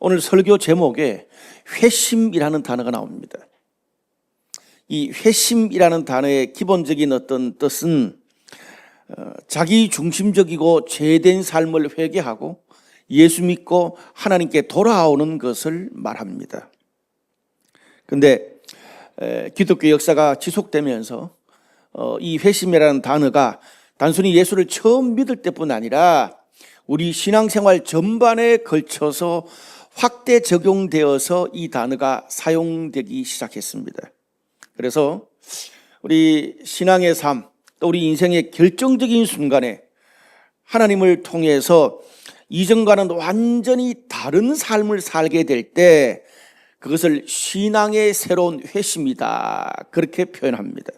오늘 설교 제목에 회심이라는 단어가 나옵니다. 이 회심이라는 단어의 기본적인 어떤 뜻은 자기 중심적이고 죄된 삶을 회개하고 예수 믿고 하나님께 돌아오는 것을 말합니다. 그런데 기독교 역사가 지속되면서 이 회심이라는 단어가 단순히 예수를 처음 믿을 때뿐 아니라 우리 신앙생활 전반에 걸쳐서 확대 적용되어서 이 단어가 사용되기 시작했습니다. 그래서 우리 신앙의 삶, 또 우리 인생의 결정적인 순간에 하나님을 통해서 이전과는 완전히 다른 삶을 살게 될 때 그것을 신앙의 새로운 회심이다, 그렇게 표현합니다.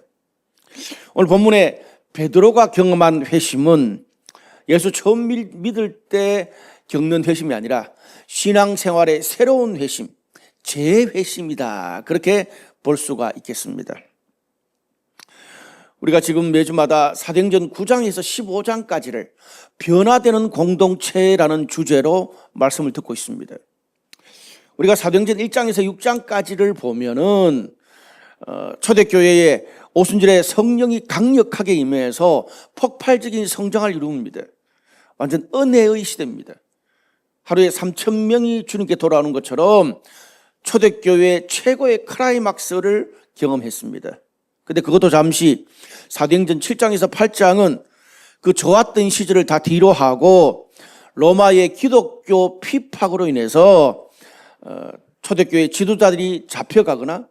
오늘 본문에 베드로가 경험한 회심은 예수 처음 믿을 때 겪는 회심이 아니라 신앙생활의 새로운 회심, 재회심이다, 그렇게 볼 수가 있겠습니다. 우리가 지금 매주마다 사도행전 9장에서 15장까지를 변화되는 공동체라는 주제로 말씀을 듣고 있습니다. 우리가 사도행전 1장에서 6장까지를 보면은 초대교회에 오순절에 성령이 강력하게 임해서 폭발적인 성장을 이룹니다. 완전 은혜의 시대입니다. 하루에 3,000명이 주님께 돌아오는 것처럼 초대교회 최고의 클라이막스를 경험했습니다. 근데 그것도 잠시 사도행전 7장에서 8장은 그 좋았던 시절을 다 뒤로 하고 로마의 기독교 피팍으로 인해서 초대교회 지도자들이 잡혀가거나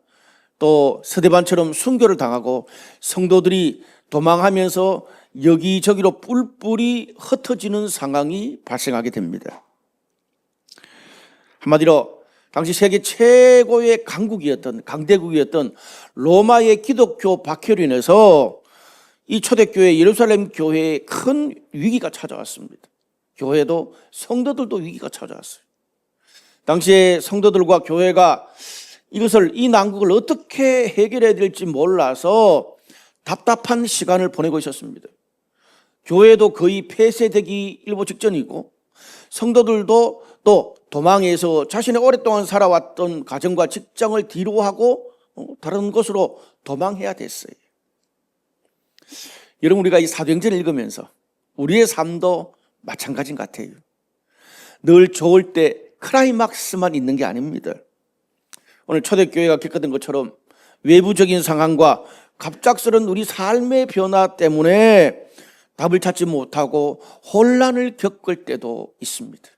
또 스데반처럼 순교를 당하고 성도들이 도망하면서 여기저기로 뿔뿔이 흩어지는 상황이 발생하게 됩니다. 한마디로 당시 세계 최고의 강대국이었던 로마의 기독교 박해로 인해서 이 초대교회 예루살렘 교회에 큰 위기가 찾아왔습니다. 교회도 성도들도 위기가 찾아왔어요. 당시에 성도들과 교회가 이 난국을 어떻게 해결해야 될지 몰라서 답답한 시간을 보내고 있었습니다. 교회도 거의 폐쇄되기 일보 직전이고 성도들도 또 도망해서 자신이 오랫동안 살아왔던 가정과 직장을 뒤로 하고 다른 곳으로 도망해야 됐어요. 여러분, 우리가 이 사도행전을 읽으면서 우리의 삶도 마찬가지인 것 같아요. 늘 좋을 때 클라이막스만 있는 게 아닙니다. 오늘 초대교회가 겪었던 것처럼 외부적인 상황과 갑작스런 우리 삶의 변화 때문에 답을 찾지 못하고 혼란을 겪을 때도 있습니다.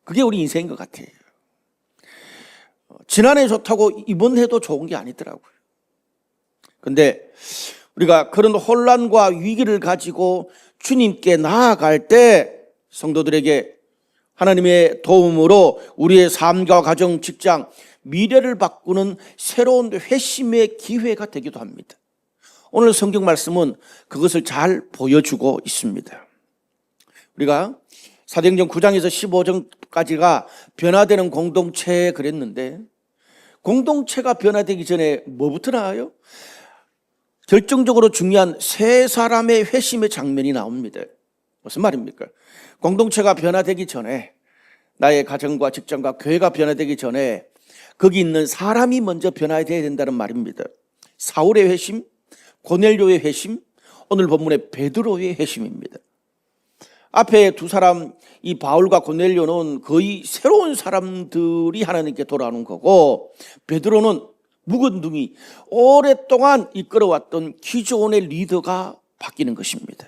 그게 우리 인생인 것 같아요. 지난해 좋다고 이번 해도 좋은 게 아니더라고요. 그런데 우리가 그런 혼란과 위기를 가지고 주님께 나아갈 때 성도들에게 하나님의 도움으로 우리의 삶과 가정, 직장, 미래를 바꾸는 새로운 회심의 기회가 되기도 합니다. 오늘 성경 말씀은 그것을 잘 보여주고 있습니다. 우리가 사도행전 9장에서 15장까지가 변화되는 공동체 그랬는데 공동체가 변화되기 전에 뭐부터 나와요? 결정적으로 중요한 세 사람의 회심의 장면이 나옵니다. 무슨 말입니까? 공동체가 변화되기 전에, 나의 가정과 직장과 교회가 변화되기 전에 거기 있는 사람이 먼저 변화해야 된다는 말입니다. 사울의 회심, 고넬료의 회심, 오늘 본문의 베드로의 회심입니다. 앞에 두 사람, 이 바울과 고넬료는 거의 새로운 사람들이 하나님께 돌아오는 거고, 베드로는 묵은둥이 오랫동안 이끌어왔던 기존의 리더가 바뀌는 것입니다.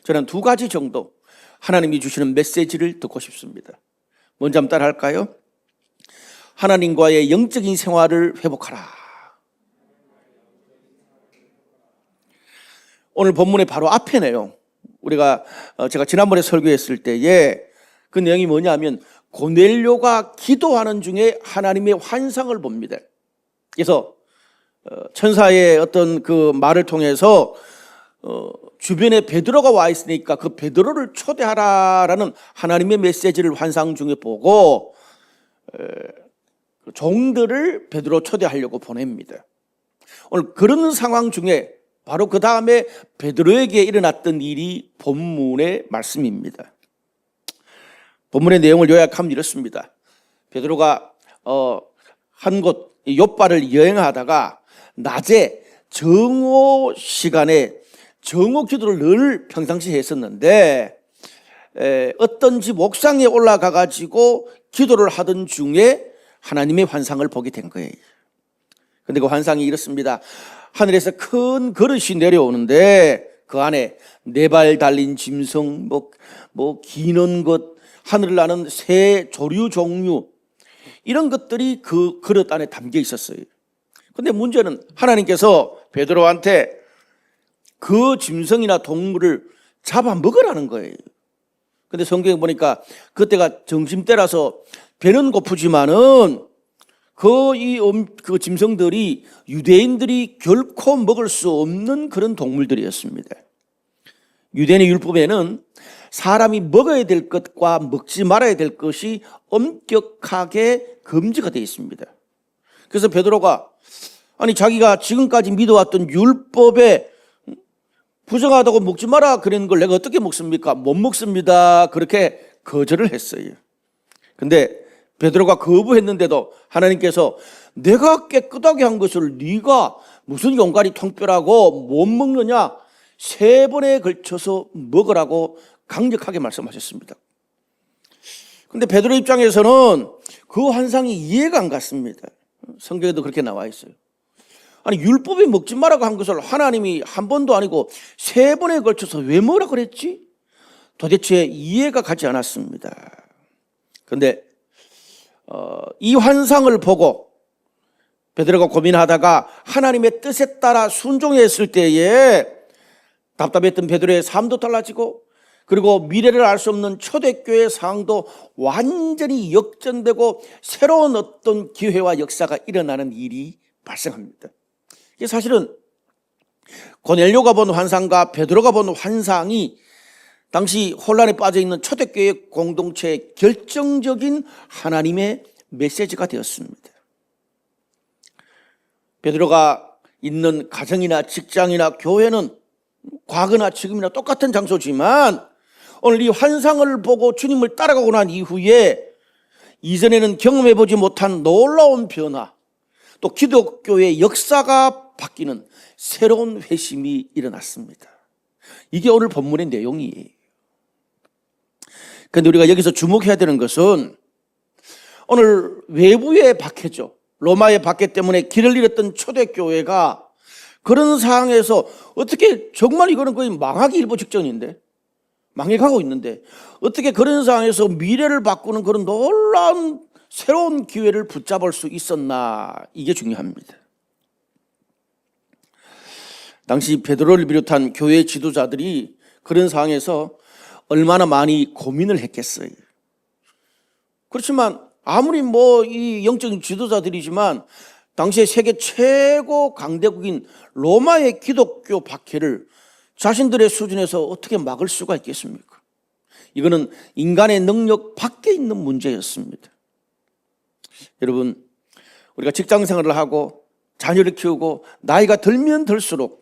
저는 두 가지 정도 하나님이 주시는 메시지를 듣고 싶습니다. 먼저 한번 따라 할까요? 하나님과의 영적인 생활을 회복하라. 오늘 본문의 바로 앞에 내용, 제가 지난번에 설교했을 때에 그 내용이 뭐냐면 고넬료가 기도하는 중에 하나님의 환상을 봅니다. 그래서 천사의 어떤 그 말을 통해서 주변에 베드로가 와 있으니까 그 베드로를 초대하라라는 하나님의 메시지를 환상 중에 보고 종들을 베드로 초대하려고 보냅니다. 오늘 그런 상황 중에 바로 그 다음에 베드로에게 일어났던 일이 본문의 말씀입니다. 본문의 내용을 요약하면 이렇습니다. 베드로가 한 곳 욥바를 여행하다가 낮에 정오 시간에 정오 기도를 늘 평상시에 했었는데 어떤 집 옥상에 올라가 가지고 기도를 하던 중에 하나님의 환상을 보게 된 거예요. 근데 그 환상이 이렇습니다. 하늘에서 큰 그릇이 내려오는데 그 안에 4발 달린 짐승, 기는 것, 하늘을 나는 새 조류 종류, 이런 것들이 그 그릇 안에 담겨 있었어요. 근데 문제는 하나님께서 베드로한테 그 짐승이나 동물을 잡아 먹으라는 거예요. 근데 성경에 보니까 그때가 점심때라서 배는 고프지만은 그 짐승들이 유대인들이 결코 먹을 수 없는 그런 동물들이었습니다. 유대인의 율법에는 사람이 먹어야 될 것과 먹지 말아야 될 것이 엄격하게 금지가 되어 있습니다. 그래서 베드로가 자기가 지금까지 믿어왔던 율법에 부정하다고 먹지 마라 그런 걸 내가 어떻게 먹습니까? 못 먹습니다. 그렇게 거절을 했어요. 근데 베드로가 거부했는데도 하나님께서 내가 깨끗하게 한 것을 네가 무슨 용가리 통뼈라고 못 먹느냐? 3번에 걸쳐서 먹으라고 강력하게 말씀하셨습니다. 근데 베드로 입장에서는 그 환상이 이해가 안 갔습니다. 성경에도 그렇게 나와 있어요. 율법에 먹지 말라고 한 것을 하나님이 한 번도 아니고 3번에 걸쳐서 왜 먹으라 그랬지? 도대체 이해가 가지 않았습니다. 그런데 이 환상을 보고 베드로가 고민하다가 하나님의 뜻에 따라 순종했을 때에 답답했던 베드로의 삶도 달라지고, 그리고 미래를 알 수 없는 초대교회 상황도 완전히 역전되고 새로운 어떤 기회와 역사가 일어나는 일이 발생합니다. 이게 사실은 고넬료가 본 환상과 베드로가 본 환상이 당시 혼란에 빠져 있는 초대교회 공동체의 결정적인 하나님의 메시지가 되었습니다. 베드로가 있는 가정이나 직장이나 교회는 과거나 지금이나 똑같은 장소지만 오늘 이 환상을 보고 주님을 따라가고 난 이후에 이전에는 경험해보지 못한 놀라운 변화, 또 기독교의 역사가 바뀌는 새로운 회심이 일어났습니다. 이게 오늘 본문의 내용이에요. 그런데 우리가 여기서 주목해야 되는 것은 오늘 외부의 박해죠. 로마의 박해 때문에 길을 잃었던 초대교회가 그런 상황에서 어떻게, 정말 이거는 거의 망하기 일보 직전인데, 망해가고 있는데 어떻게 그런 상황에서 미래를 바꾸는 그런 놀라운 새로운 기회를 붙잡을 수 있었나, 이게 중요합니다. 당시 베드로를 비롯한 교회 지도자들이 그런 상황에서 얼마나 많이 고민을 했겠어요. 그렇지만 아무리 이 영적인 지도자들이지만 당시에 세계 최고 강대국인 로마의 기독교 박해를 자신들의 수준에서 어떻게 막을 수가 있겠습니까? 이거는 인간의 능력 밖에 있는 문제였습니다. 여러분, 우리가 직장 생활을 하고 자녀를 키우고 나이가 들면 들수록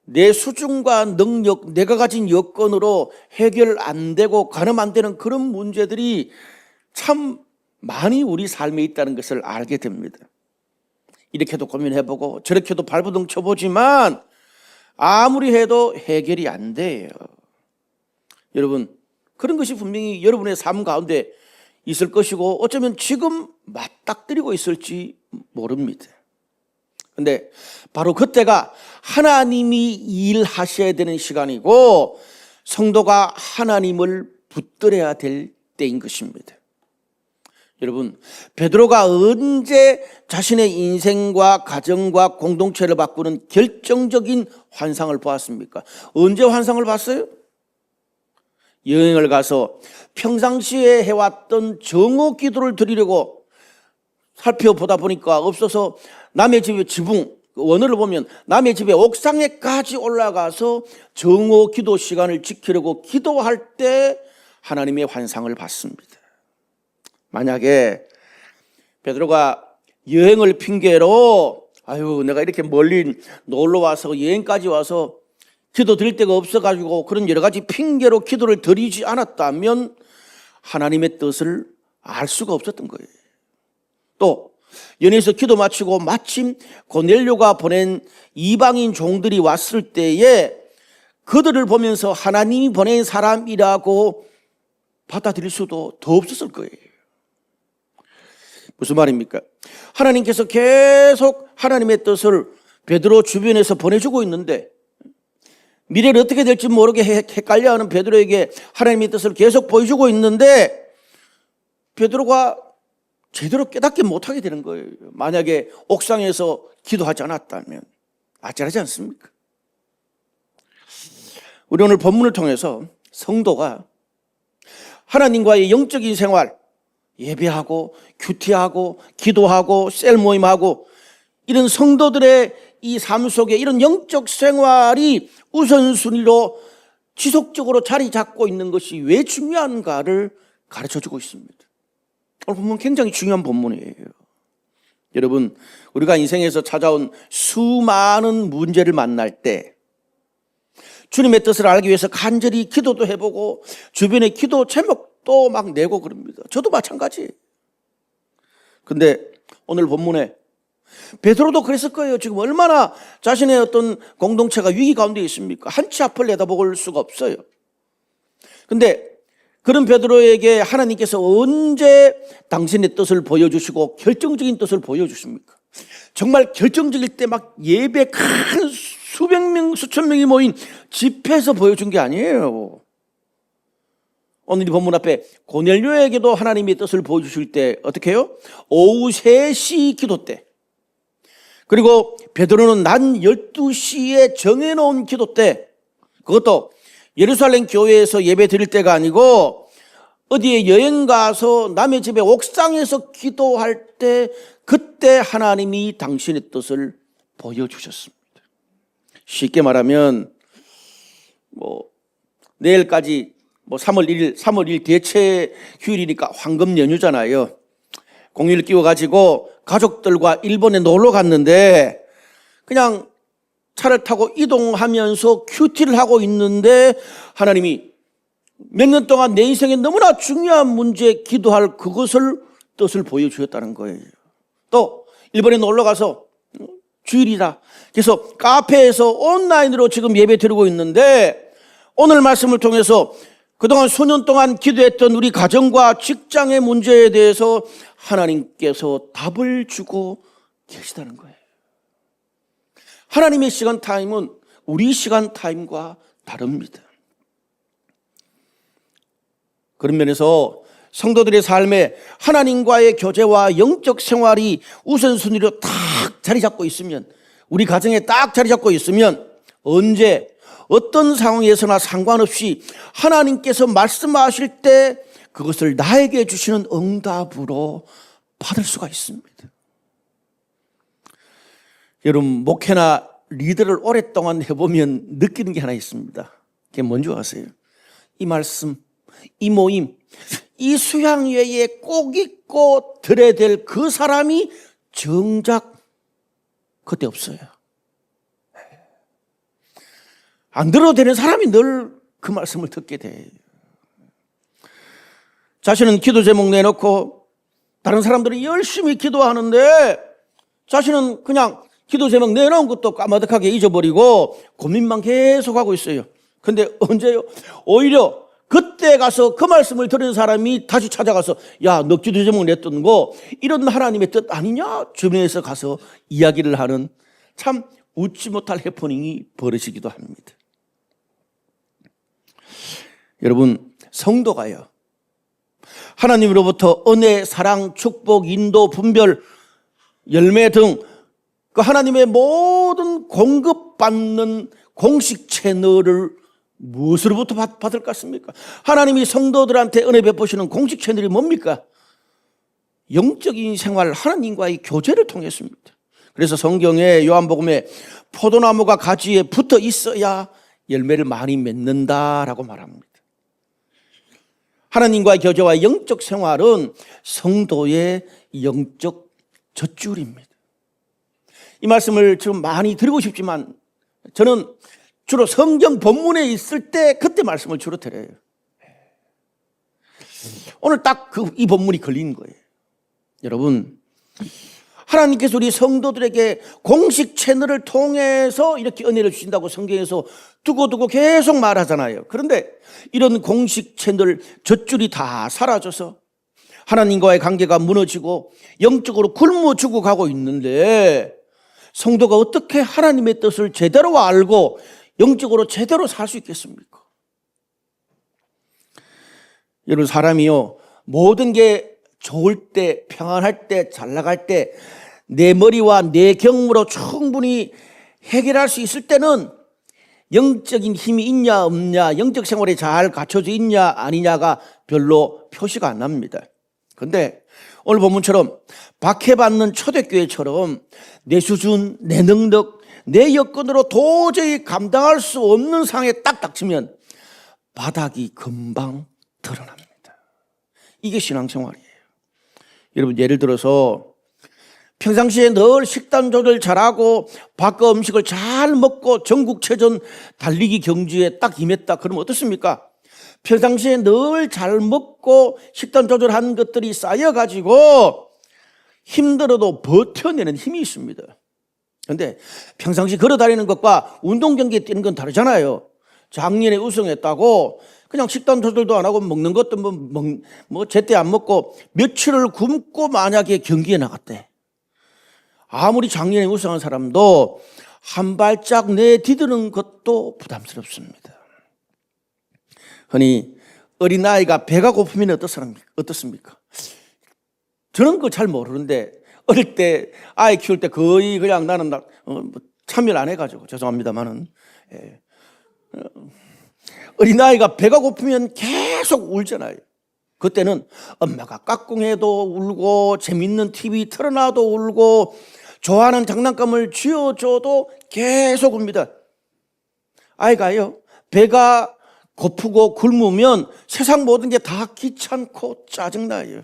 내 수준과 능력, 내가 가진 여건으로 해결 안 되고 가늠 안 되는 그런 문제들이 참 많이 우리 삶에 있다는 것을 알게 됩니다. 이렇게도 고민해보고 저렇게도 발버둥 쳐보지만 아무리 해도 해결이 안 돼요. 여러분, 그런 것이 분명히 여러분의 삶 가운데 있을 것이고 어쩌면 지금 맞닥뜨리고 있을지 모릅니다. 그런데 바로 그때가 하나님이 일하셔야 되는 시간이고 성도가 하나님을 붙들어야 될 때인 것입니다. 여러분, 베드로가 언제 자신의 인생과 가정과 공동체를 바꾸는 결정적인 환상을 보았습니까? 언제 환상을 봤어요? 여행을 가서 평상시에 해왔던 정오 기도를 드리려고 살펴보다 보니까 없어서 남의 집의 지붕, 원어를 보면 남의 집의 옥상에까지 올라가서 정오 기도 시간을 지키려고 기도할 때 하나님의 환상을 봤습니다. 만약에 베드로가 여행을 핑계로 내가 이렇게 멀리 놀러 와서 여행까지 와서 기도 드릴 데가 없어가지고 그런 여러 가지 핑계로 기도를 드리지 않았다면 하나님의 뜻을 알 수가 없었던 거예요. 또 연회에서 기도 마치고 마침 고넬료가 보낸 이방인 종들이 왔을 때에 그들을 보면서 하나님이 보낸 사람이라고 받아들일 수도 더 없었을 거예요. 무슨 말입니까? 하나님께서 계속 하나님의 뜻을 베드로 주변에서 보내주고 있는데 미래를 어떻게 될지 모르게 헷갈려하는 베드로에게 하나님의 뜻을 계속 보여주고 있는데 베드로가 제대로 깨닫지 못하게 되는 거예요. 만약에 옥상에서 기도하지 않았다면 아찔하지 않습니까? 우리 오늘 본문을 통해서 성도가 하나님과의 영적인 생활, 예배하고 큐티하고 기도하고 셀 모임하고 이런 성도들의 이 삶 속에 이런 영적 생활이 우선순위로 지속적으로 자리 잡고 있는 것이 왜 중요한가를 가르쳐주고 있습니다. 오늘 본문 굉장히 중요한 본문이에요. 여러분, 우리가 인생에서 찾아온 수많은 문제를 만날 때 주님의 뜻을 알기 위해서 간절히 기도도 해보고 주변에 기도 제목도 막 내고 그럽니다. 저도 마찬가지예요. 근데 오늘 본문에 베드로도 그랬을 거예요. 지금 얼마나 자신의 어떤 공동체가 위기 가운데 있습니까? 한치 앞을 내다볼 수가 없어요. 근데 그런 베드로에게 하나님께서 언제 당신의 뜻을 보여주시고 결정적인 뜻을 보여주십니까? 정말 결정적일 때 막 예배 큰 수백 명, 수천 명이 모인 집회에서 보여준 게 아니에요. 오늘 이 본문 앞에 고넬료에게도 하나님의 뜻을 보여주실 때 어떻게 해요? 오후 3시 기도 때, 그리고 베드로는 낮 12시에 정해놓은 기도 때, 그것도 예루살렘 교회에서 예배 드릴 때가 아니고 어디에 여행 가서 남의 집에 옥상에서 기도할 때, 그때 하나님이 당신의 뜻을 보여주셨습니다. 쉽게 말하면 내일까지 3월 1일 대체 휴일이니까 황금 연휴잖아요. 공휴일 끼워가지고 가족들과 일본에 놀러 갔는데 그냥 차를 타고 이동하면서 큐티를 하고 있는데 하나님이 몇 년 동안 내 인생에 너무나 중요한 문제 기도할 그것을 뜻을 보여주셨다는 거예요. 또 일본에 놀러 가서 주일이다. 그래서 카페에서 온라인으로 지금 예배 드리고 있는데 오늘 말씀을 통해서 그동안 수년 동안 기도했던 우리 가정과 직장의 문제에 대해서 하나님께서 답을 주고 계시다는 거예요. 하나님의 시간 타임은 우리 시간 타임과 다릅니다. 그런 면에서 성도들의 삶에 하나님과의 교제와 영적 생활이 우선순위로 딱 자리 잡고 있으면, 우리 가정에 딱 자리 잡고 있으면 언제 어떤 상황에서나 상관없이 하나님께서 말씀하실 때 그것을 나에게 주시는 응답으로 받을 수가 있습니다. 여러분, 목회나 리더를 오랫동안 해보면 느끼는 게 하나 있습니다. 그게 뭔지 아세요? 이 말씀, 이 모임, 이 수양회에 꼭 있고 들어야 될 그 사람이 정작 그때 없어요. 안 들어도 되는 사람이 늘 그 말씀을 듣게 돼요. 자신은 기도 제목 내놓고 다른 사람들은 열심히 기도하는데 자신은 그냥 기도 제목 내놓은 것도 까마득하게 잊어버리고 고민만 계속하고 있어요. 근데 언제요? 오히려 그때 가서 그 말씀을 들은 사람이 다시 찾아가서 야, 너 기도 제목 냈던 거 이런 하나님의 뜻 아니냐? 주변에서 가서 이야기를 하는 참 웃지 못할 해프닝이 벌어지기도 합니다. 여러분, 성도가요, 하나님으로부터 은혜, 사랑, 축복, 인도, 분별, 열매 등 그 하나님의 모든 공급받는 공식 채널을 무엇으로부터 받을 것 같습니까? 하나님이 성도들한테 은혜 베푸시는 공식 채널이 뭡니까? 영적인 생활, 하나님과의 교제를 통했습니다. 그래서 성경에 요한복음에 포도나무가 가지에 붙어 있어야 열매를 많이 맺는다라고 말합니다. 하나님과의 교제와 영적 생활은 성도의 영적 젖줄입니다. 이 말씀을 좀 많이 드리고 싶지만 저는 주로 성경 본문에 있을 때 그때 말씀을 주로 드려요. 오늘 딱 이 본문이 걸린 거예요. 여러분, 하나님께서 우리 성도들에게 공식 채널을 통해서 이렇게 은혜를 주신다고 성경에서 두고두고 계속 말하잖아요. 그런데 이런 공식 채널 젖줄이 다 사라져서 하나님과의 관계가 무너지고 영적으로 굶어 죽어가고 있는데 성도가 어떻게 하나님의 뜻을 제대로 알고 영적으로 제대로 살 수 있겠습니까? 여러분, 사람이요, 모든 게 좋을 때, 평안할 때, 잘 나갈 때 내 머리와 내 경험으로 충분히 해결할 수 있을 때는 영적인 힘이 있냐 없냐, 영적 생활에 잘 갖춰져 있냐 아니냐가 별로 표시가 안 납니다. 그런데 오늘 본문처럼 박해받는 초대교회처럼 내 수준, 내 능력, 내 여건으로 도저히 감당할 수 없는 상황에 딱 닥치면 바닥이 금방 드러납니다. 이게 신앙생활이에요. 여러분, 예를 들어서 평상시에 늘 식단 조절 잘하고 바꿔 음식을 잘 먹고 전국체전 달리기 경주에 딱 임했다. 그러면 어떻습니까? 평상시에 늘 잘 먹고 식단 조절한 것들이 쌓여가지고 힘들어도 버텨내는 힘이 있습니다. 그런데 평상시 걸어다니는 것과 운동 경기에 뛰는 건 다르잖아요. 작년에 우승했다고 그냥 식단 조절도 안 하고 먹는 것도 제때 안 먹고 며칠을 굶고 만약에 경기에 나갔대. 아무리 작년에 우승한 사람도 한 발짝 내디드는 것도 부담스럽습니다. 흔히 어린아이가 배가 고프면 어떻습니까? 저는 그거 잘 모르는데 어릴 때 아이 키울 때 거의 그냥 나는 참여를 안 해가지고 죄송합니다만은 어린아이가 배가 고프면 계속 울잖아요. 그때는 엄마가 까꿍해도 울고 재밌는 TV 틀어놔도 울고 좋아하는 장난감을 쥐어줘도 계속 웁니다. 아이가요, 배가 고프고 굶으면 세상 모든 게 다 귀찮고 짜증나요.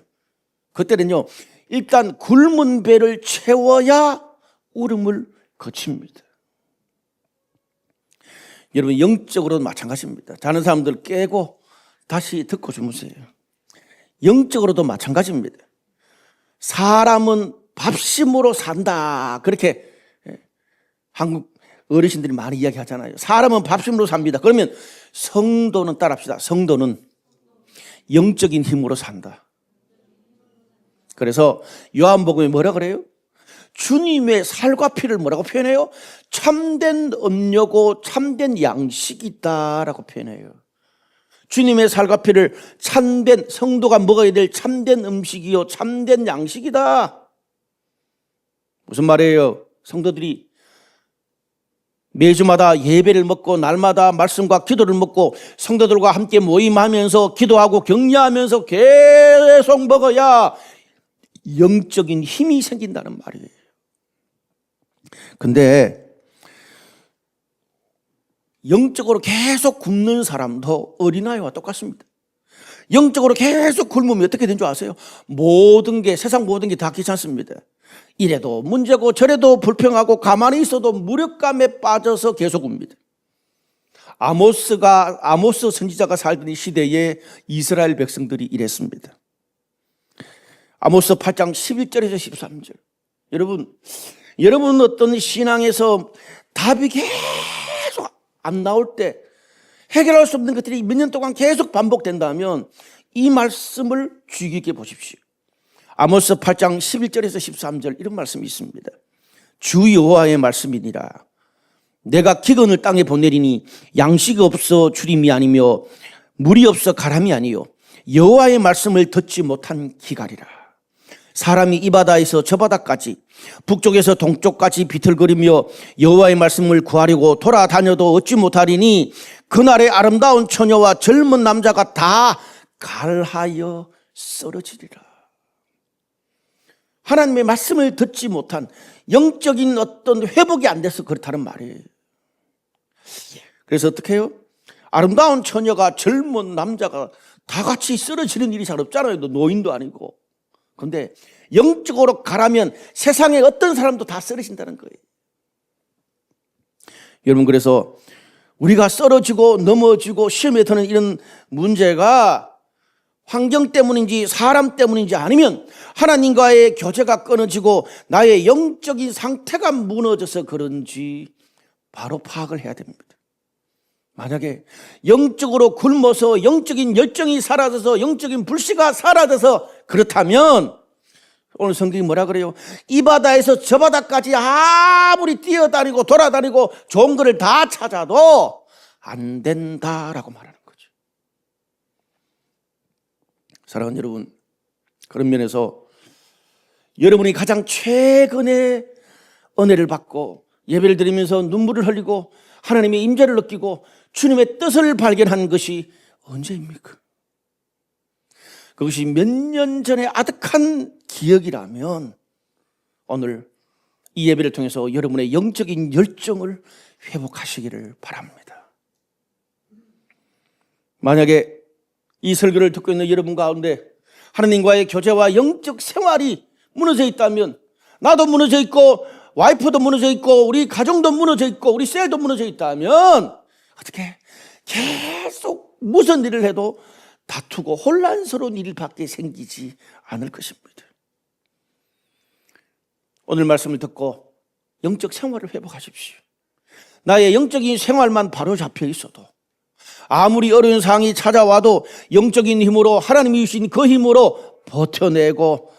그때는요, 일단 굶은 배를 채워야 울음을 거칩니다. 여러분, 영적으로도 마찬가지입니다. 자는 사람들 깨고 다시 듣고 주무세요. 영적으로도 마찬가지입니다. 사람은 밥심으로 산다. 그렇게 한국 어르신들이 많이 이야기하잖아요. 사람은 밥심으로 삽니다. 그러면 성도는 따라합시다. 성도는 영적인 힘으로 산다. 그래서 요한복음에 뭐라 그래요? 주님의 살과 피를 뭐라고 표현해요? 참된 음료고 참된 양식이다라고 표현해요. 주님의 살과 피를 참된, 성도가 먹어야 될 참된 음식이요 참된 양식이다. 무슨 말이에요? 성도들이 매주마다 예배를 먹고 날마다 말씀과 기도를 먹고 성도들과 함께 모임하면서 기도하고 격려하면서 계속 먹어야 영적인 힘이 생긴다는 말이에요. 근데 영적으로 계속 굶는 사람도 어린아이와 똑같습니다. 영적으로 계속 굶으면 어떻게 된 줄 아세요? 세상 모든 게 다 귀찮습니다. 이래도 문제고 저래도 불평하고 가만히 있어도 무력감에 빠져서 계속 웁니다. 아모스 선지자가 살던 이 시대에 이스라엘 백성들이 이랬습니다. 아모스 8장 11절에서 13절. 여러분 어떤 신앙에서 답이 계속 안 나올 때 해결할 수 없는 것들이 몇 년 동안 계속 반복된다면 이 말씀을 주의 깊게 보십시오. 아모스 8장 11절에서 13절 이런 말씀이 있습니다. 주 여호와의 말씀이니라. 내가 기근을 땅에 보내리니 양식이 없어 주림이 아니며 물이 없어 가람이 아니요 여호와의 말씀을 듣지 못한 기갈이라. 사람이 이 바다에서 저 바다까지 북쪽에서 동쪽까지 비틀거리며 여호와의 말씀을 구하려고 돌아다녀도 얻지 못하리니 그날의 아름다운 처녀와 젊은 남자가 다 갈하여 쓰러지리라. 하나님의 말씀을 듣지 못한 영적인 어떤 회복이 안 돼서 그렇다는 말이에요. 그래서 어떻게 해요? 아름다운 처녀가 젊은 남자가 다 같이 쓰러지는 일이 잘 없잖아요. 노인도 아니고. 그런데 영적으로 가라면 세상에 어떤 사람도 다 쓰러진다는 거예요. 여러분, 그래서 우리가 쓰러지고 넘어지고 시험에 드는 이런 문제가 환경 때문인지 사람 때문인지 아니면 하나님과의 교제가 끊어지고 나의 영적인 상태가 무너져서 그런지 바로 파악을 해야 됩니다. 만약에 영적으로 굶어서 영적인 열정이 사라져서 영적인 불씨가 사라져서 그렇다면 오늘 성경이 뭐라 그래요? 이 바다에서 저 바다까지 아무리 뛰어다니고 돌아다니고 좋은 거를 다 찾아도 안 된다라고 말하는 거죠. 사랑하는 여러분, 그런 면에서 여러분이 가장 최근에 은혜를 받고 예배를 드리면서 눈물을 흘리고 하나님의 임재를 느끼고 주님의 뜻을 발견한 것이 언제입니까? 그것이 몇 년 전의 아득한 기억이라면 오늘 이 예배를 통해서 여러분의 영적인 열정을 회복하시기를 바랍니다. 만약에 이 설교를 듣고 있는 여러분 가운데 하나님과의 교제와 영적 생활이 무너져 있다면, 나도 무너져 있고 와이프도 무너져 있고 우리 가정도 무너져 있고 우리 셀도 무너져 있다면 어떻게 계속 무슨 일을 해도 다투고 혼란스러운 일밖에 생기지 않을 것입니다. 오늘 말씀을 듣고 영적 생활을 회복하십시오. 나의 영적인 생활만 바로 잡혀 있어도 아무리 어려운 상황이 찾아와도 영적인 힘으로 하나님이 주신 그 힘으로 버텨내고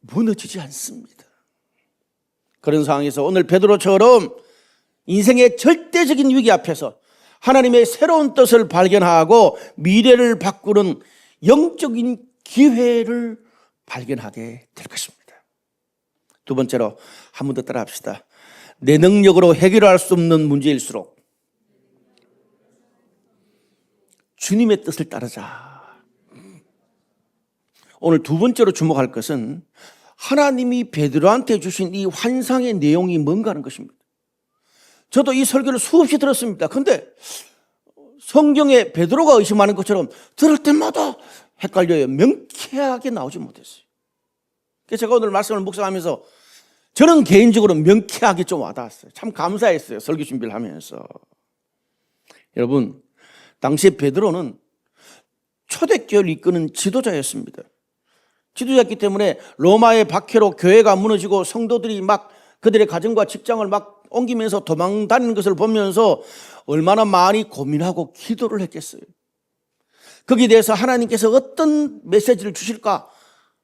무너지지 않습니다. 그런 상황에서 오늘 베드로처럼 인생의 절대적인 위기 앞에서 하나님의 새로운 뜻을 발견하고 미래를 바꾸는 영적인 기회를 발견하게 될 것입니다. 두 번째로 한 번 더 따라합시다. 내 능력으로 해결할 수 없는 문제일수록 주님의 뜻을 따르자. 오늘 두 번째로 주목할 것은 하나님이 베드로한테 주신 이 환상의 내용이 뭔가 하는 것입니다. 저도 이 설교를 수없이 들었습니다. 그런데 성경에 베드로가 의심하는 것처럼 들을 때마다 헷갈려요. 명쾌하게 나오지 못했어요. 그래서 제가 오늘 말씀을 묵상하면서 저는 개인적으로 명쾌하게 좀 와닿았어요. 참 감사했어요. 설교 준비를 하면서. 여러분, 당시 베드로는 초대교회를 이끄는 지도자였습니다. 지도자였기 때문에 로마의 박해로 교회가 무너지고 성도들이 막 그들의 가정과 직장을 막 옮기면서 도망 다니는 것을 보면서 얼마나 많이 고민하고 기도를 했겠어요. 거기에 대해서 하나님께서 어떤 메시지를 주실까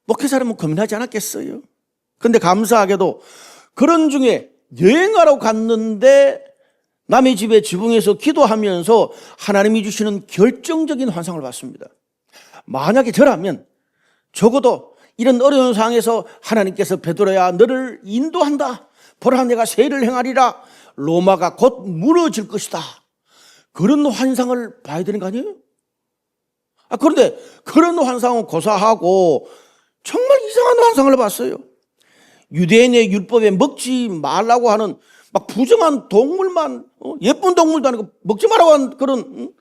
목회자라면 고민하지 않았겠어요. 그런데 감사하게도 그런 중에 여행하러 갔는데 남의 집에 지붕에서 기도하면서 하나님이 주시는 결정적인 환상을 봤습니다. 만약에 저라면 적어도 이런 어려운 상황에서 하나님께서 베드로야 너를 인도한다. 보라 내가 세일을 행하리라. 로마가 곧 무너질 것이다. 그런 환상을 봐야 되는 거 아니에요? 그런데 그런 환상은 고사하고 정말 이상한 환상을 봤어요. 유대인의 율법에 먹지 말라고 하는 막 부정한 동물만, 예쁜 동물도 아니고 먹지 말라고 하는 그런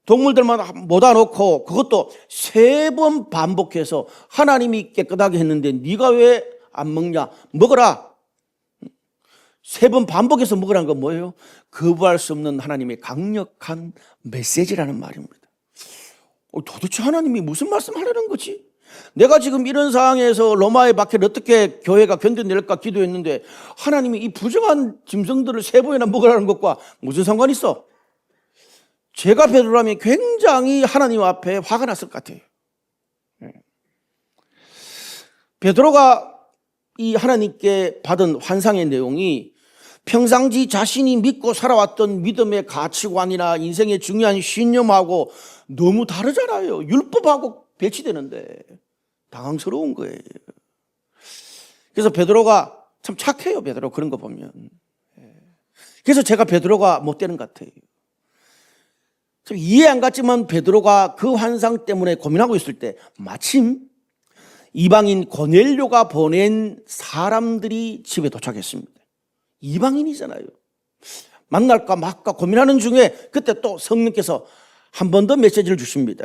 동물들만 모아 놓고 그것도 3번 반복해서 하나님이 깨끗하게 했는데 네가 왜 안 먹냐? 먹어라. 3번 반복해서 먹으라는 건 뭐예요? 거부할 수 없는 하나님의 강력한 메시지라는 말입니다. 도대체 하나님이 무슨 말씀하려는 거지? 내가 지금 이런 상황에서 로마의 박해를 어떻게 교회가 견뎌낼까 기도했는데 하나님이 이 부정한 짐승들을 3번이나 먹으라는 것과 무슨 상관이 있어? 제가 베드로라면 굉장히 하나님 앞에 화가 났을 것 같아요. 베드로가 이 하나님께 받은 환상의 내용이 평상시 자신이 믿고 살아왔던 믿음의 가치관이나 인생의 중요한 신념하고 너무 다르잖아요. 율법하고 배치되는데 당황스러운 거예요. 그래서 베드로가 참 착해요. 베드로 그런 거 보면. 그래서 제가 베드로가 못 되는 것 같아요. 좀 이해 안 갔지만 베드로가 그 환상 때문에 고민하고 있을 때 마침 이방인 고넬료가 보낸 사람들이 집에 도착했습니다. 이방인이잖아요. 만날까 말까 고민하는 중에 그때 또 성령께서 한 번 더 메시지를 주십니다.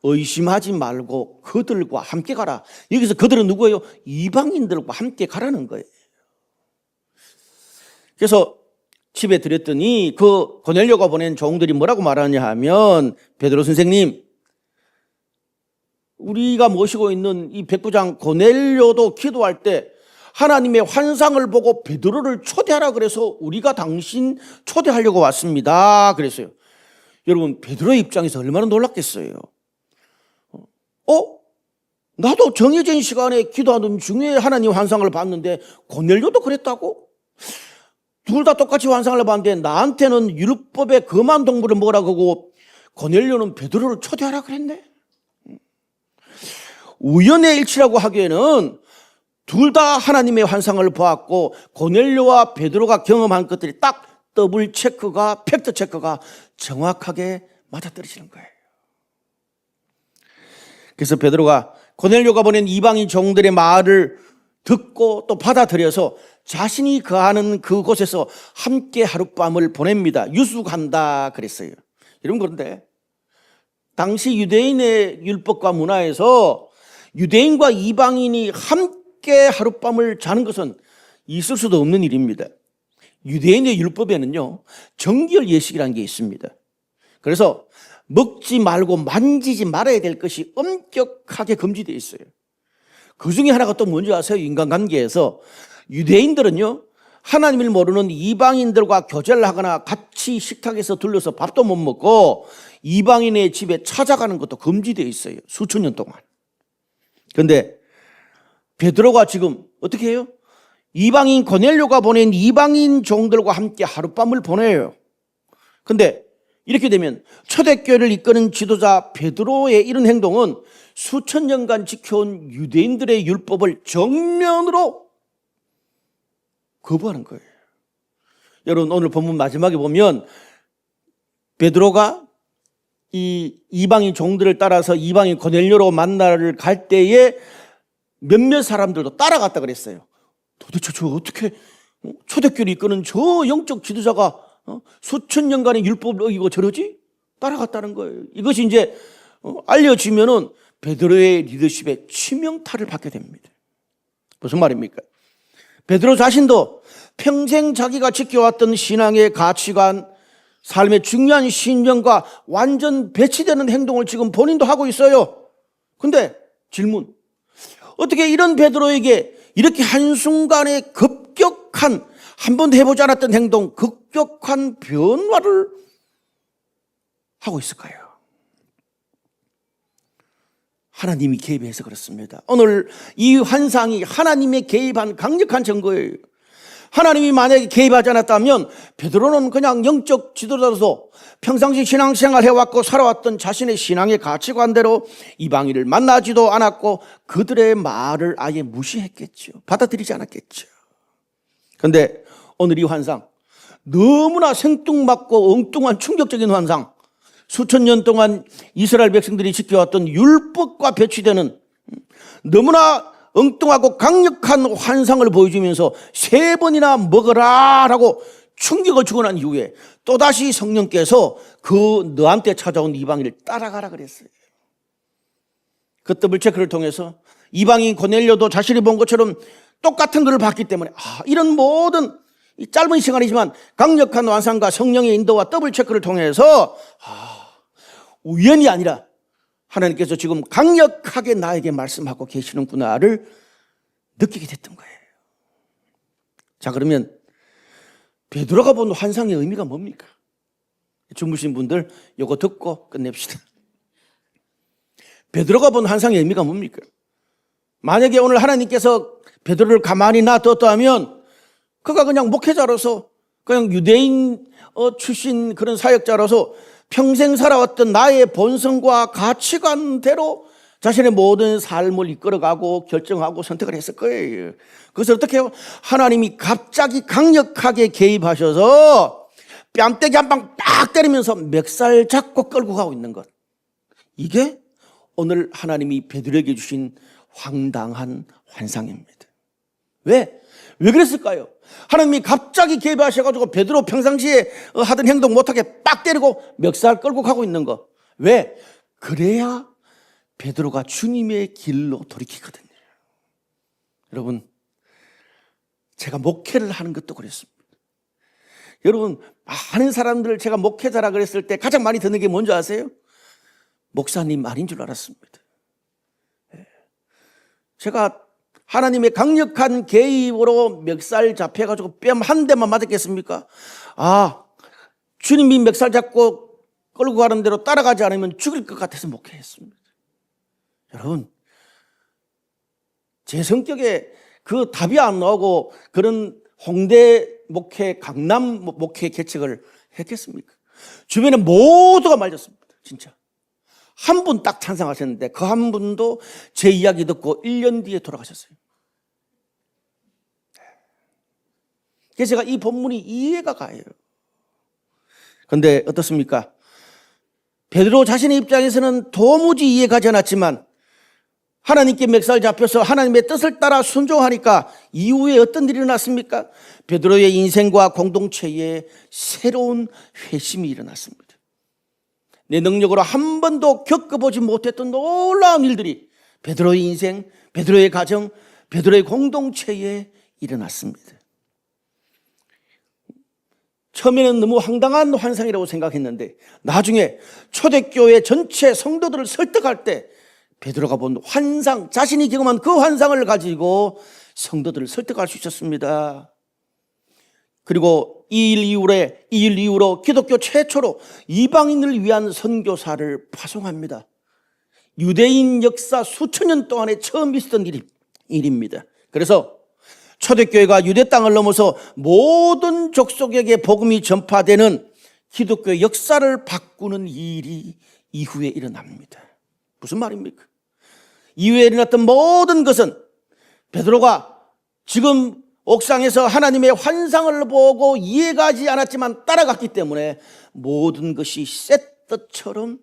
의심하지 말고 그들과 함께 가라. 여기서 그들은 누구예요? 이방인들과 함께 가라는 거예요. 그래서 집에 들였더니 그 고넬료가 보낸 종들이 뭐라고 말하냐 하면 베드로 선생님 우리가 모시고 있는 이 백부장 고넬료도 기도할 때 하나님의 환상을 보고 베드로를 초대하라 그래서 우리가 당신 초대하려고 왔습니다 그랬어요. 여러분, 베드로의 입장에서 얼마나 놀랐겠어요. 나도 정해진 시간에 기도하는 중에 하나님 환상을 봤는데 고넬료도 그랬다고? 둘 다 똑같이 환상을 봤는데 나한테는 율법의 금한 동물을 먹으라고 하고 고넬료는 베드로를 초대하라 그랬네. 우연의 일치라고 하기에는 둘 다 하나님의 환상을 보았고 고넬료와 베드로가 경험한 것들이 딱 더블 체크가, 팩트 체크가 정확하게 맞아떨어지는 거예요. 그래서 베드로가 고넬료가 보낸 이방인 종들의 말을 듣고 또 받아들여서 자신이 거하는 그곳에서 함께 하룻밤을 보냅니다. 유숙한다 그랬어요. 여러분, 그런데 당시 유대인의 율법과 문화에서 유대인과 이방인이 함께 하룻밤을 자는 것은 있을 수도 없는 일입니다. 유대인의 율법에는요, 정결 예식이라는 게 있습니다. 그래서 먹지 말고 만지지 말아야 될 것이 엄격하게 금지되어 있어요. 그 중에 하나가 또 뭔지 아세요? 인간관계에서 유대인들은요, 하나님을 모르는 이방인들과 교제를 하거나 같이 식탁에서 둘러서 밥도 못 먹고 이방인의 집에 찾아가는 것도 금지되어 있어요. 수천 년 동안. 그런데 베드로가 지금 어떻게 해요? 이방인 고넬료가 보낸 이방인 종들과 함께 하룻밤을 보내요. 그런데 이렇게 되면 초대교회를 이끄는 지도자 베드로의 이런 행동은 수천 년간 지켜온 유대인들의 율법을 정면으로 거부하는 거예요. 여러분, 오늘 본문 마지막에 보면 베드로가 이 이방인 종들을 따라서 이방인 고넬료로 만나를 갈 때에 몇몇 사람들도 따라갔다 그랬어요. 도대체 저 어떻게 초대교회를 이끄는 저 영적 지도자가 수천 년간의 율법을 어기고 저러지? 따라갔다는 거예요. 이것이 이제 알려지면은 베드로의 리더십에 치명타를 받게 됩니다. 무슨 말입니까? 베드로 자신도 평생 자기가 지켜왔던 신앙의 가치관, 삶의 중요한 신념과 완전 배치되는 행동을 지금 본인도 하고 있어요. 근데 질문, 어떻게 이런 베드로에게 이렇게 한순간에 급격한, 한 번도 해보지 않았던 행동, 급격한 변화를 하고 있을까요? 하나님이 개입해서 그렇습니다. 오늘 이 환상이 하나님의 개입한 강력한 증거예요. 하나님이 만약에 개입하지 않았다면 베드로는 그냥 영적 지도자로서 평상시 신앙생활 해왔고 살아왔던 자신의 신앙의 가치관대로 이방인을 만나지도 않았고 그들의 말을 아예 무시했겠죠. 받아들이지 않았겠죠. 그런데 오늘 이 환상, 너무나 생뚱맞고 엉뚱한 충격적인 환상, 수천 년 동안 이스라엘 백성들이 지켜왔던 율법과 배치되는 너무나 엉뚱하고 강력한 환상을 보여주면서 3번이나 먹어라라고 충격을 주고 난 이후에 또다시 성령께서 그 너한테 찾아온 이방인을 따라가라 그랬어요. 그 더블 체크를 통해서 이방인 고넬료도 자신이 본 것처럼 똑같은 것을 봤기 때문에 이런 모든 이 짧은 시간이지만 강력한 환상과 성령의 인도와 더블 체크를 통해서 우연이 아니라 하나님께서 지금 강력하게 나에게 말씀하고 계시는구나를 느끼게 됐던 거예요. 자, 그러면 베드로가 본 환상의 의미가 뭡니까? 주무신 분들 이거 듣고 끝냅시다. 베드로가 본 환상의 의미가 뭡니까? 만약에 오늘 하나님께서 베드로를 가만히 놔뒀다면 그가 그냥 목회자로서 그냥 유대인 출신 그런 사역자로서 평생 살아왔던 나의 본성과 가치관대로 자신의 모든 삶을 이끌어가고 결정하고 선택을 했을 거예요. 그것을 어떻게 해요? 하나님이 갑자기 강력하게 개입하셔서 뺨때기 한 방 딱 때리면서 멱살 잡고 끌고 가고 있는 것. 이게 오늘 하나님이 베드로에게 주신 황당한 환상입니다. 왜 그랬을까요? 하나님이 갑자기 개입하셔가지고 베드로 평상시에 하던 행동 못하게 빡 때리고 멱살 끌고 가고 있는 거. 왜? 그래야 베드로가 주님의 길로 돌이키거든요. 여러분, 제가 목회를 하는 것도 그랬습니다. 여러분, 많은 사람들 제가 목회자라 그랬을 때 가장 많이 듣는 게 뭔지 아세요? 목사님 말인 줄 알았습니다. 제가 하나님의 강력한 개입으로 멱살 잡혀가지고 뺨 한 대만 맞았겠습니까? 주님이 멱살 잡고 끌고 가는 대로 따라가지 않으면 죽을 것 같아서 목회했습니다. 여러분, 제 성격에 그 답이 안 나오고 그런 홍대 목회, 강남 목회 개척을 했겠습니까? 주변에 모두가 말렸습니다. 진짜. 한 분 딱 찬성하셨는데 그 한 분도 제 이야기 듣고 1년 뒤에 돌아가셨어요. 그래서 제가 이 본문이 이해가 가요. 그런데 어떻습니까? 베드로 자신의 입장에서는 도무지 이해가지 않았지만 하나님께 멱살 잡혀서 하나님의 뜻을 따라 순종하니까 이후에 어떤 일이 일어났습니까? 베드로의 인생과 공동체에 새로운 회심이 일어났습니다. 내 능력으로 한 번도 겪어보지 못했던 놀라운 일들이 베드로의 인생, 베드로의 가정, 베드로의 공동체에 일어났습니다. 처음에는 너무 황당한 환상이라고 생각했는데 나중에 초대교회 전체 성도들을 설득할 때 베드로가 본 환상, 자신이 경험한 그 환상을 가지고 성도들을 설득할 수 있었습니다. 그리고 이 일 이후로 기독교 최초로 이방인을 위한 선교사를 파송합니다. 유대인 역사 수천 년 동안에 처음 있었던 일입니다. 그래서 초대교회가 유대 땅을 넘어서 모든 족속에게 복음이 전파되는 기독교의 역사를 바꾸는 일이 이후에 일어납니다. 무슨 말입니까? 이후에 일어났던 모든 것은 베드로가 지금 옥상에서 하나님의 환상을 보고 이해가지 않았지만 따라갔기 때문에 모든 것이 세트처럼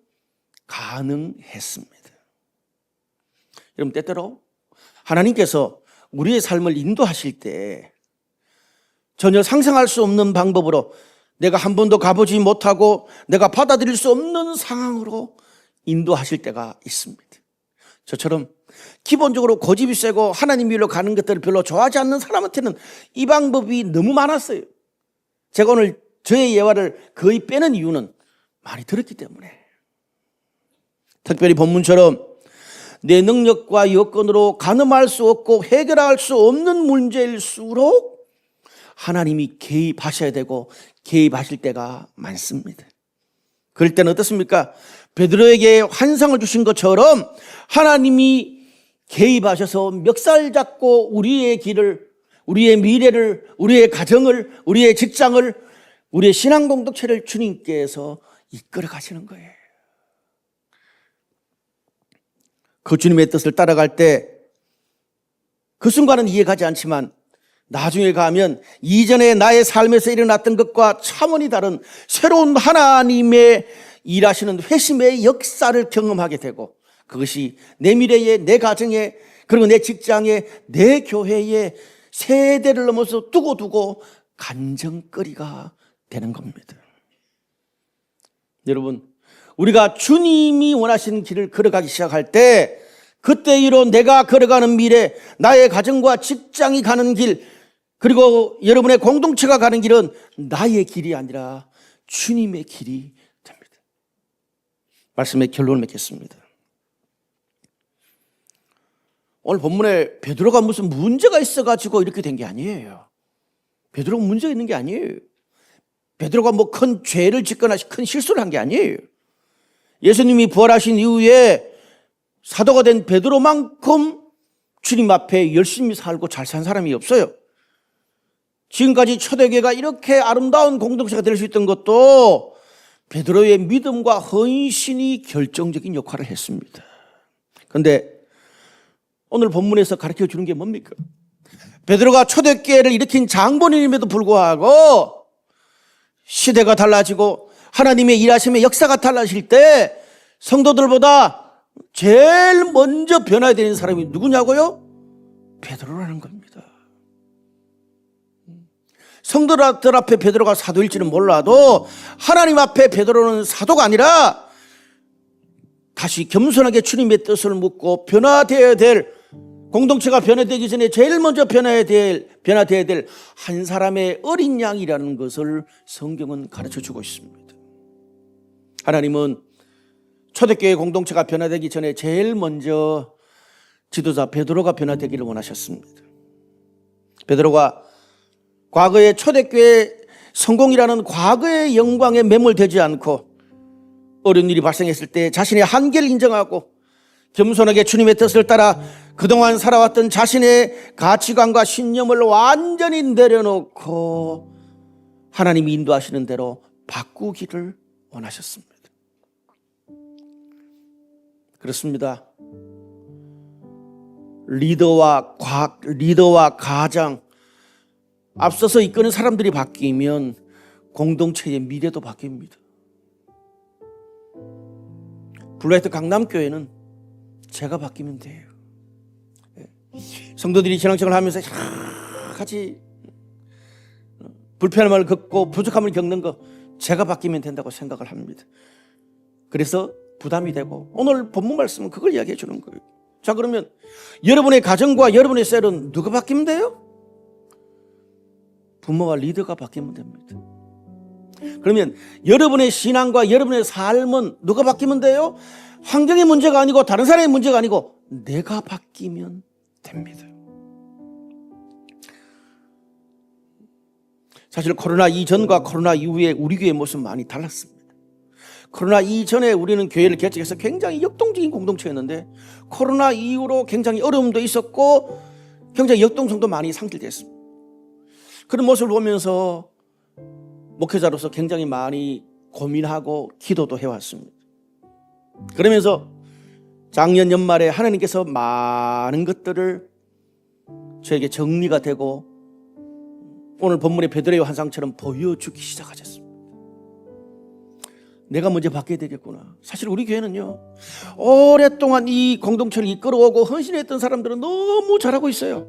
가능했습니다. 여러분, 때때로 하나님께서 우리의 삶을 인도하실 때 전혀 상상할 수 없는 방법으로 내가 한 번도 가보지 못하고 내가 받아들일 수 없는 상황으로 인도하실 때가 있습니다. 저처럼 기본적으로 고집이 세고 하나님 일로 가는 것들을 별로 좋아하지 않는 사람한테는 이 방법이 너무 많았어요. 제가 오늘 저의 예화를 거의 빼는 이유는 많이 들었기 때문에. 특별히 본문처럼 내 능력과 여건으로 가늠할 수 없고 해결할 수 없는 문제일수록 하나님이 개입하셔야 되고 개입하실 때가 많습니다. 그럴 때는 어떻습니까? 베드로에게 환상을 주신 것처럼 하나님이 개입하셔서 멱살 잡고 우리의 길을, 우리의 미래를, 우리의 가정을, 우리의 직장을, 우리의 신앙 공동체를 주님께서 이끌어 가시는 거예요. 그 주님의 뜻을 따라갈 때 그 순간은 이해가지 않지만 나중에 가면 이전에 나의 삶에서 일어났던 것과 차원이 다른 새로운 하나님의 일하시는 회심의 역사를 경험하게 되고 그것이 내 미래에, 내 가정에, 그리고 내 직장에, 내 교회에 세대를 넘어서 두고두고 간증거리가 되는 겁니다. 여러분, 우리가 주님이 원하시는 길을 걸어가기 시작할 때 그때 이로 내가 걸어가는 미래, 나의 가정과 직장이 가는 길, 그리고 여러분의 공동체가 가는 길은 나의 길이 아니라 주님의 길이 됩니다. 말씀의 결론을 맺겠습니다. 오늘 본문에 베드로가 무슨 문제가 있어가지고 이렇게 된 게 아니에요. 베드로가 문제가 있는 게 아니에요. 베드로가 뭐 큰 죄를 짓거나 큰 실수를 한 게 아니에요. 예수님이 부활하신 이후에 사도가 된 베드로만큼 주님 앞에 열심히 살고 잘 산 사람이 없어요. 지금까지 초대교회가 이렇게 아름다운 공동체가 될 수 있던 것도 베드로의 믿음과 헌신이 결정적인 역할을 했습니다. 그런데 오늘 본문에서 가르쳐 주는 게 뭡니까? 베드로가 초대교회를 일으킨 장본인임에도 불구하고 시대가 달라지고 하나님의 일하심의 역사가 달라질 때 성도들보다 제일 먼저 변화해야 되는 사람이 누구냐고요? 베드로라는 겁니다. 성도들 앞에 베드로가 사도일지는 몰라도 하나님 앞에 베드로는 사도가 아니라 다시 겸손하게 주님의 뜻을 묻고 변화되어야 될, 공동체가 변화되기 전에 제일 먼저 변화되어야 될 한 사람의 어린 양이라는 것을 성경은 가르쳐주고 있습니다. 하나님은 초대교회 공동체가 변화되기 전에 제일 먼저 지도자 베드로가 변화되기를 원하셨습니다. 베드로가 과거의 초대교회 성공이라는 과거의 영광에 매몰되지 않고 어려운 일이 발생했을 때 자신의 한계를 인정하고 겸손하게 주님의 뜻을 따라 그동안 살아왔던 자신의 가치관과 신념을 완전히 내려놓고 하나님이 인도하시는 대로 바꾸기를 원하셨습니다. 그렇습니다. 리더와 가장, 앞서서 이끄는 사람들이 바뀌면 공동체의 미래도 바뀝니다. 블루라이트 강남교회는 제가 바뀌면 돼요. 성도들이 신앙생활을 하면서 여러 가지 불편함을 겪고 부족함을 겪는 거 제가 바뀌면 된다고 생각을 합니다. 그래서 부담이 되고 오늘 본문 말씀은 그걸 이야기해 주는 거예요. 자, 그러면 여러분의 가정과 여러분의 셀은 누가 바뀌면 돼요? 부모와 리더가 바뀌면 됩니다. 그러면 여러분의 신앙과 여러분의 삶은 누가 바뀌면 돼요? 환경의 문제가 아니고 다른 사람의 문제가 아니고 내가 바뀌면 됩니다. 사실 코로나 이전과 코로나 이후에 우리 교회의 모습은 많이 달랐습니다. 코로나 이전에 우리는 교회를 개척해서 굉장히 역동적인 공동체였는데 코로나 이후로 굉장히 어려움도 있었고 굉장히 역동성도 많이 상실됐습니다. 그런 모습을 보면서 목회자로서 굉장히 많이 고민하고 기도도 해왔습니다. 그러면서 작년 연말에 하나님께서 많은 것들을 저에게 정리가 되고 오늘 본문의 베드로의 환상처럼 보여주기 시작하셨습니다. 내가 먼저 바뀌어야 되겠구나. 사실 우리 교회는요, 오랫동안 이 공동체를 이끌어오고 헌신했던 사람들은 너무 잘하고 있어요.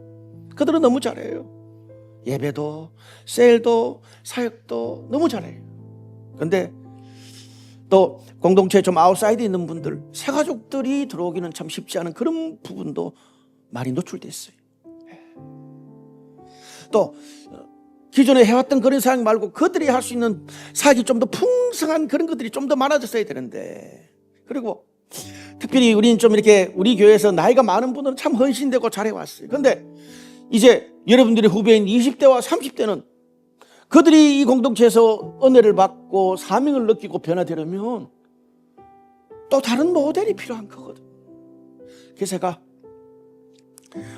그들은 너무 잘해요. 예배도 셀도 사역도 너무 잘해요. 그런데 또 공동체에 좀 아웃사이드에 있는 분들, 새가족들이 들어오기는 참 쉽지 않은 그런 부분도 많이 노출됐어요. 또 기존에 해왔던 그런 사역 말고 그들이 할 수 있는 사역이 좀 더 풍성한 그런 것들이 좀 더 많아졌어야 되는데, 그리고 특별히 우리는 좀 이렇게 우리 교회에서 나이가 많은 분들은 참 헌신되고 잘해왔어요. 그런데 이제 여러분들의 후배인 20대와 30대는 그들이 이 공동체에서 은혜를 받고 사명을 느끼고 변화되려면 또 다른 모델이 필요한 거거든. 그래서 제가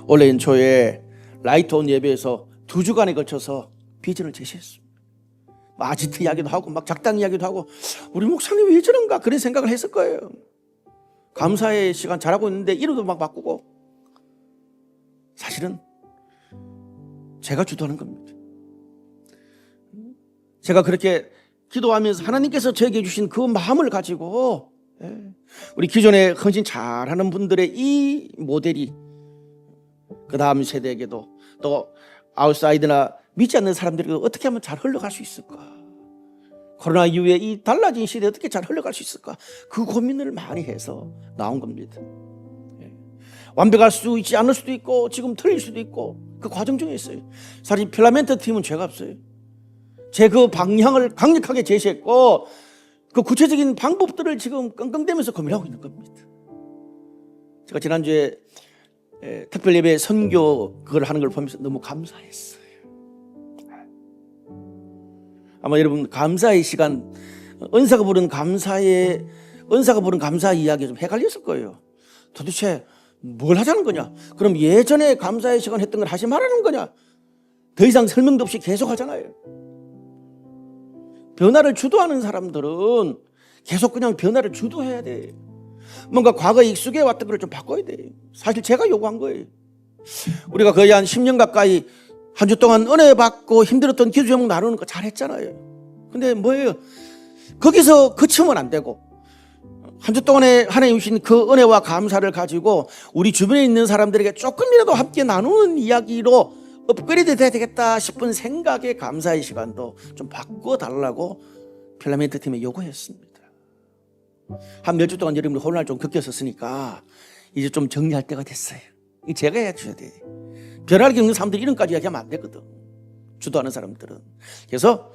올해 연초에 라이트온 예배에서 2주간에 걸쳐서 비전을 제시했습니다. 아지트 이야기도 하고 막 작당 이야기도 하고 우리 목사님 왜 저런가 그런 생각을 했을 거예요. 감사의 시간 잘하고 있는데 이름도 막 바꾸고, 사실은 제가 주도하는 겁니다. 제가 그렇게 기도하면서 하나님께서 저에게 주신 그 마음을 가지고 우리 기존에 헌신 잘하는 분들의 이 모델이 그 다음 세대에게도 또 아웃사이드나 믿지 않는 사람들에게 어떻게 하면 잘 흘러갈 수 있을까? 코로나 이후에 이 달라진 시대에 어떻게 잘 흘러갈 수 있을까? 그 고민을 많이 해서 나온 겁니다. 완벽할 수 있지 않을 수도 있고 지금 틀릴 수도 있고 그 과정 중에 있어요. 사실 필라멘트 팀은 죄가 없어요. 제 그 방향을 강력하게 제시했고 그 구체적인 방법들을 지금 끙끙대면서 고민하고 있는 겁니다. 제가 지난주에 특별예배 선교 그걸 하는 걸 보면서 너무 감사했어요. 아마 여러분 감사의 시간, 은사가 부른 감사 이야기 좀 헷갈렸을 거예요. 도대체 뭘 하자는 거냐? 그럼 예전에 감사의 시간 했던 걸 하지 말라는 거냐? 더 이상 설명도 없이 계속 하잖아요. 변화를 주도하는 사람들은 계속 그냥 변화를 주도해야 돼. 뭔가 과거에 익숙해 왔던 걸 좀 바꿔야 돼. 사실 제가 요구한 거예요. 우리가 거의 한 10년 가까이 한 주 동안 은혜 받고 힘들었던 기도 제목 나누는 거 잘했잖아요. 근데 뭐예요? 거기서 그치면 안 되고 한 주 동안에 하나님 주신 그 은혜와 감사를 가지고 우리 주변에 있는 사람들에게 조금이라도 함께 나누는 이야기로 업그레이드 돼야 되겠다 싶은 생각에 감사의 시간도 좀 바꿔달라고 필라멘트 팀에 요구했습니다. 한 몇 주 동안 여러분이 혼란을 좀 겪었었으니까 이제 좀 정리할 때가 됐어요. 이거 제가 해줘야 돼. 변화를 겪는 사람들이 이런까지 이야기하면 안 되거든. 주도하는 사람들은. 그래서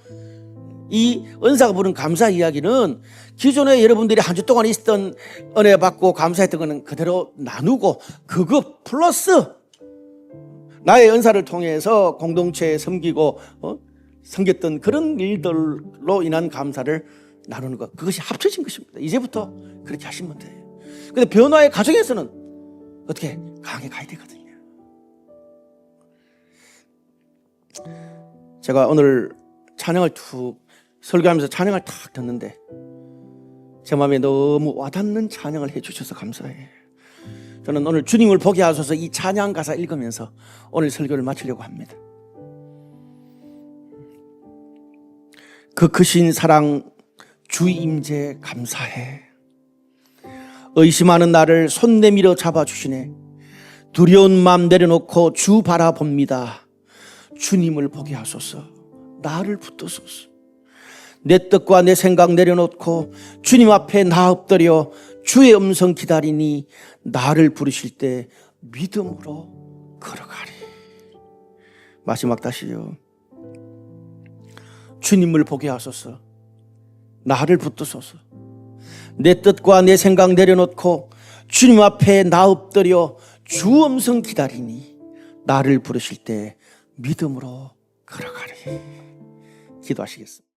이 은사가 부른 감사 이야기는 기존에 여러분들이 한 주 동안 있었던 은혜 받고 감사했던 거는 그대로 나누고 그거 플러스 나의 은사를 통해서 공동체에 섬기고 섬겼던 그런 일들로 인한 감사를 나누는 것, 그것이 합쳐진 것입니다. 이제부터 그렇게 하시면 돼요. 근데 변화의 과정에서는 어떻게 강해 가야 되거든요. 제가 오늘 찬양을 설교하면서 찬양을 탁 듣는데 제 마음에 너무 와닿는 찬양을 해주셔서 감사해요. 저는 오늘 주님을 보게 하소서 이 찬양 가사 읽으면서 오늘 설교를 마치려고 합니다. 그 크신 사랑 주 임재 감사해. 의심하는 나를 손 내밀어 잡아주시네. 두려운 마음 내려놓고 주 바라봅니다. 주님을 보게 하소서. 나를 붙드소서. 내 뜻과 내 생각 내려놓고 주님 앞에 나 엎드려 주의 음성 기다리니 나를 부르실 때 믿음으로 걸어가리. 마지막 다시요. 주님을 보게 하소서. 나를 붙드소서. 내 뜻과 내 생각 내려놓고 주님 앞에 나 엎드려 주 음성 기다리니 나를 부르실 때 믿음으로 걸어가리. 기도하시겠습니다.